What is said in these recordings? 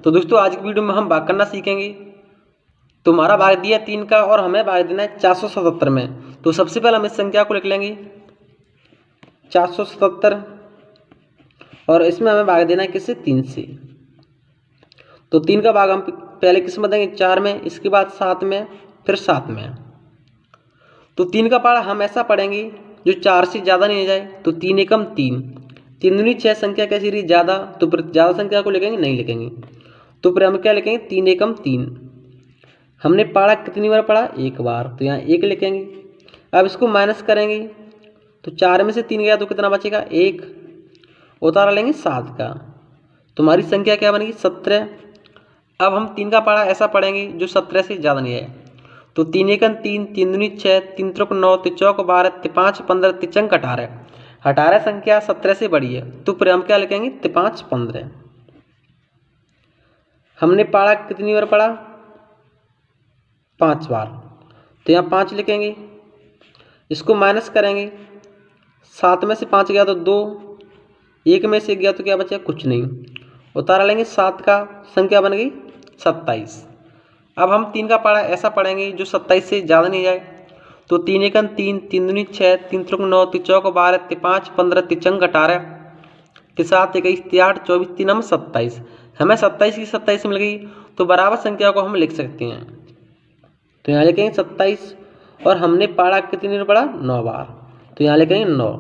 तो दोस्तों आज की वीडियो में हम भाग करना सीखेंगे। तुम्हारा भाग दिया 3 का और हमें भाग देना है 477 में। तो सबसे पहले हम इस संख्या को लिख लेंगे 477 और इसमें हमें भाग देना है किससे, 3 से। तो 3 का भाग हम पहले किस में देंगे, 4 में, इसके बाद 7 में, फिर 7 में। तो 3 का पहाड़ा हम ऐसा पढ़ेंगे जो 4 से ज़्यादा नहीं जाए। तो 3 एकम 3, 3 दूनी 6 संख्या कैसी रही, ज़्यादा, तो फिर ज़्यादा संख्या को लिखेंगे, नहीं लिखेंगे। तो फिर हम क्या लिखेंगे, 3 एकम 3। हमने पढ़ा कितनी बार पढ़ा, एक बार, तो यहाँ 1 लिखेंगे। अब इसको माइनस करेंगे तो 4 में से 3 गया तो कितना बचेगा, 1। उतारा लेंगे 7 का, तुम्हारी संख्या क्या बनेगी, 17। अब हम 3 का पढ़ा ऐसा पढ़ेंगे जो 17 से ज़्यादा नहीं है। तो 3 एकम 3, 3 दूनी 6, 3 त्रिक 9, 3 चौक 12, 3 5 15, 3 चंक 18। 18 संख्या 17 से बड़ी है, तो फिर हम क्या लिखेंगे, 3 5 15। हमने पढ़ा कितनी बार पढ़ा, 5 बार, तो यहाँ 5 लिखेंगे। इसको माइनस करेंगे, 7 में से 5 गया तो 2, 1 में से गया तो क्या बचा, कुछ नहीं। उतारा लेंगे 7 का, संख्या बन गई 27। अब हम 3 का पढ़ा ऐसा पढ़ेंगे जो 27 से ज़्यादा नहीं जाए। तो 3 एकम 3, 3 दूनी 6, 3 त्रिक 9, 3 चौक 12, 3 5 15, 3 चंक 18, 3 7 21, 3 8 24, 3 हम 27। हमें 27 की 27 मिल गई, तो बराबर संख्या को हम लिख सकते हैं। तो यहाँ लिखेंगे 27 और हमने पढ़ा कितनी बार पढ़ा, 9 बार, तो यहाँ लिखेंगे 9।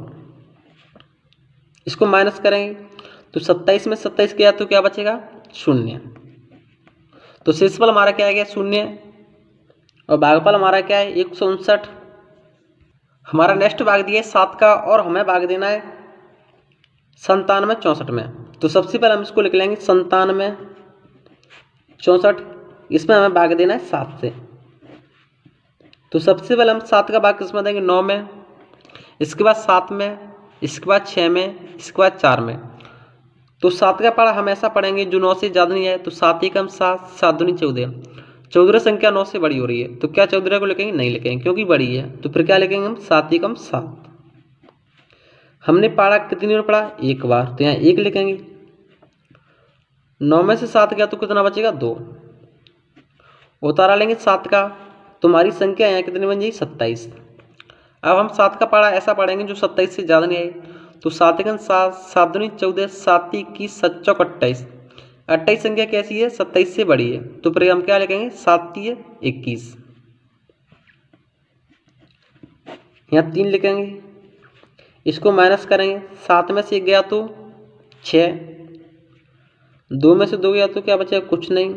इसको माइनस करेंगे तो 27 में 27 किया तो क्या बचेगा, 0। तो शेषफल हमारा क्या आ गया, 0, और भागफल हमारा क्या है, 159। हमारा नेक्स्ट भाग दिया है 7 का और हमें भाग देना है 97 64 में। तो सबसे पहले हम इसको लिख लेंगे 97 64, इसमें हमें भाग देना है 7 से। तो सबसे पहले हम 7 का भाग किसमें देंगे, 9 में, इसके बाद 7 में, इसके बाद 6 में, इसके बाद 4 में। तो 7 का पढ़ा हम ऐसा पढ़ेंगे जो 9 से ज़्यादा नहीं है। तो 7 एकम 7, 7 दूनी 14, 14 संख्या 9 से बड़ी हो रही है, तो क्या 14 को लिखेंगे, नहीं लिखेंगे क्योंकि बड़ी है। तो फिर क्या लिखेंगे हम, 7 एकम 7। हमने पढ़ा कितनी बार पढ़ा, एक बार, तो यहाँ 1 लिखेंगे। 9 में से 7 गया तो कितना बचेगा, 2। उतारा लेंगे 7 का, तुम्हारी संख्या यहाँ कितनी बन जाएगी, 27। अब हम 7 का पढ़ा ऐसा पढ़ेंगे जो 27 से ज़्यादा नहीं आई। तो 7 एकम 7, 7 दूनी 14, 7 21, 7 चौक 28। 28 संख्या कैसी है, 27 से बड़ी है, तो फिर हम क्या लिखेंगे, 7 3 21। यहाँ 3 लिखेंगे, इसको माइनस करेंगे, 7 में से 1 गया तो 6, 2 में से 2 गया तो क्या बचेगा, कुछ नहीं।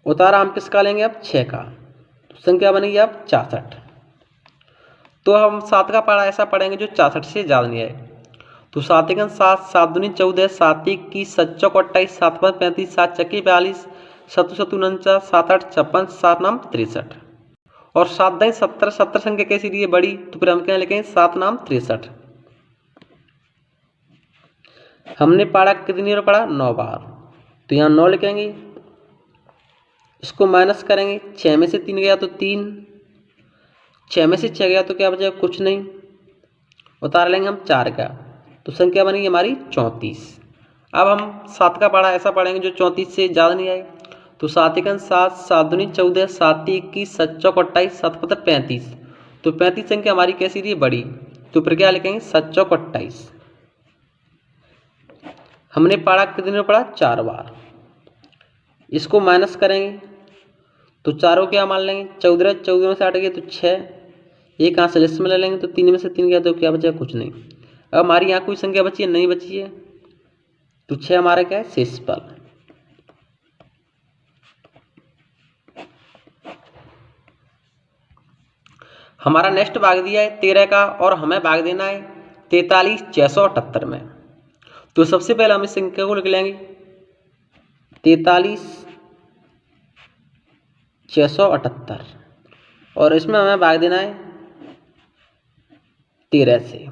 उतारा हम किसका लेंगे, अब 6 का, तो संख्या बनेगी अब 64। तो हम 7 का पढ़ा ऐसा पढ़ेंगे जो 64 से ज़्यादा नहीं आए। तो 7 एकम 7, 7 दूनी 14, 7 21, 7 चौक 28, 7 5 35, 7 चक्की 42, 7 7 49, 7 8 56, 7 नाम 63, और 7 दाई 70। 70 संख्या कैसी रही है, बड़ी, तो फिर हम क्या लिखेंगे, 7 नाम 63। हमने पढ़ा कितनी बार पढ़ा, 9 बार, तो यहाँ 9 लिखेंगे। इसको माइनस करेंगे, 6 में से 3 गया तो 3, 6 में से 6 गया तो क्या बचेगा, कुछ नहीं। उतार लेंगे हम 4 का, तो संख्या बनेगी हमारी 34। अब हम 7 का पढ़ा ऐसा पढ़ेंगे जो 34 से ज़्यादा नहीं आए। तो 7 एकम 7, 7 दूनी 14, 7 21, 7 चौक 28, 7 5 35, तो 35 संख्या हमारी कैसी रही है, बड़ी, तो फिर क्या लिखेंगे, 7 चौक 28। हमने पढ़ा कितने बार पढ़ा, 4 बार। इसको माइनस करेंगे तो चारों क्या मान लेंगे, 14, 14 में से 8 गया तो 6, एक यहाँ से इसमें ले लेंगे, तो 3 में से 3 गया तो क्या बचा, कुछ नहीं। अब हमारी यहाँ कोई संख्या बची है, नहीं बची है, तो 6 हमारा क्या है, शेषफल। हमारा नेक्स्ट भाग दिया है 13 का और हमें भाग देना है 43 678 में। तो सबसे पहले हम इस संख्या को लिख लेंगे 43 678, और इसमें हमें भाग देना है 13 से।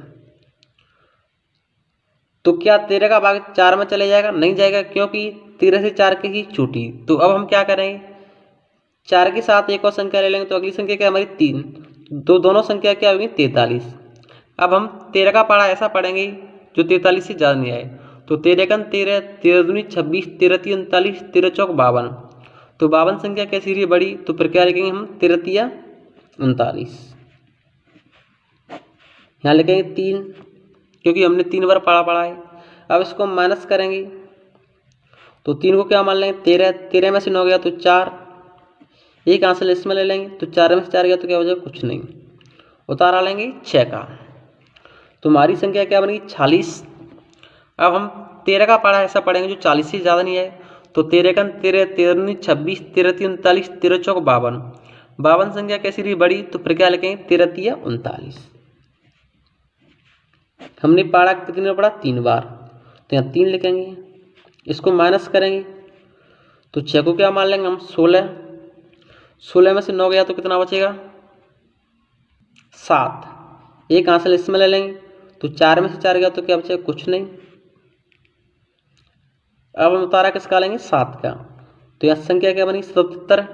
तो क्या 13 का भाग 4 में चले जाएगा, नहीं जाएगा, क्योंकि 13 से 4 की ही छूटी। तो अब हम क्या करेंगे, 4 के साथ एक और संख्या ले लेंगे, तो अगली संख्या क्या हमारी 3, तो दोनों संख्या क्या होगी, 43। अब हम 13 का पढ़ा ऐसा पढ़ेंगे जो 43 से ज़्यादा नहीं आए। तो 13 एकम 13, 13 दूनी 26, 13 तीन 39, 13 चौक 52। तो 52 संख्या कैसी रही बड़ी, तो फिर क्या लिखेंगे हम 13 तिया 39। यहाँ लिखेंगे 3, क्योंकि हमने 3 बार पढ़ा है। अब इसको हम माइनस करेंगे, तो 3 को क्या मान लेंगे 13, 13 में से 9 गया तो 4, एक आंसर इसमें ले लेंगे, तो 4 में से 4 गया तो क्या हो जाएगा कुछ नहीं, उतारा लेंगे 6 का। तो हमारी संख्या क्या बनेगी 46। अब हम 13 का पढ़ा ऐसा पढ़ेंगे जो 40 से ज़्यादा नहीं है। तो 13 का 13, 13 दूनी 26, 13 तीन 39, 13 चौक 52। 52 संख्या कैसी रही बड़ी, तो फिर क्या लिखेंगे 13 तिया 39। हमने पढ़ा कितनी बार पढ़ा 3 बार, तो यहाँ 3 लिखेंगे, इसको माइनस करेंगे, तो 6 को क्या मान लेंगे हम 16, 16 में से 9 गया तो कितना बचेगा 7, एक आंसर इसमें ले लेंगे, तो 4 में से 4 गया तो क्या बचेगा कुछ नहीं। अब हम उतारा किसका लेंगे 7 का, तो यहाँ संख्या क्या बनी 77।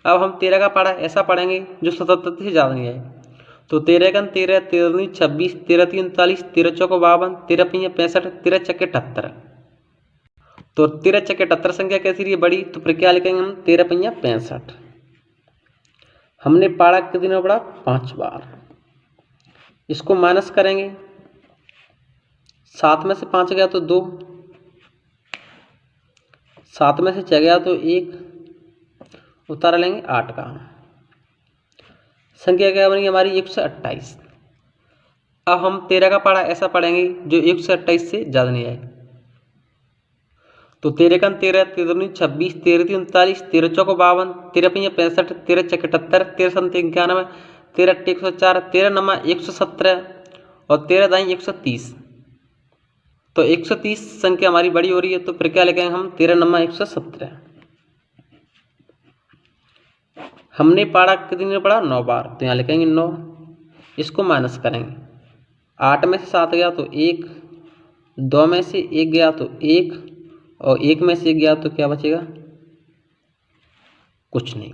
अब हम 13 का पढ़ा ऐसा पढ़ेंगे जो 77 से ज़्यादा नहीं है। तो 13 का 13, 13 दूनी 26, 13 तीन 39, 13 चौक 52, 13 पहिया 65, 13 चक्के 78। तो 13 चक्के 78 संख्या कैसी रही है बड़ी, तो फिर क्या लिखेंगे हम 13 पहिया 65। हमने पढ़ा कितने में पढ़ा 5 बार, इसको माइनस करेंगे, 7 में से 5 गया तो 2, 7 में से 6 गया तो 1, उतारा लेंगे 8 का। संख्या क्या बनेगी हमारी 128। अब हम 13 का पढ़ा ऐसा पढ़ेंगे जो 128 से ज़्यादा नहीं आए। तो 13 का 13, 13 दूनी 26, 13 तीन 39, 13 चौक 52, 13 पहिया 65, 13 चक्के 78, 13 संत 91, 13 अट्टे 104, 13 नमा 117 और 13 दाई 130। तो 130 संख्या हमारी बड़ी हो रही है, तो फिर क्या लिखेंगे हम 13 नमा 117। हमने पढ़ा कितनी ने पढ़ा 9 बार, तो यहाँ लिखेंगे 9, इसको माइनस करेंगे, 8 में से 7 गया तो 1, 2 में से 1 गया तो 1 और 1 में से 1 गया तो क्या बचेगा कुछ नहीं।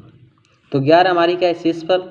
तो 11 हमारी क्या है शेषफल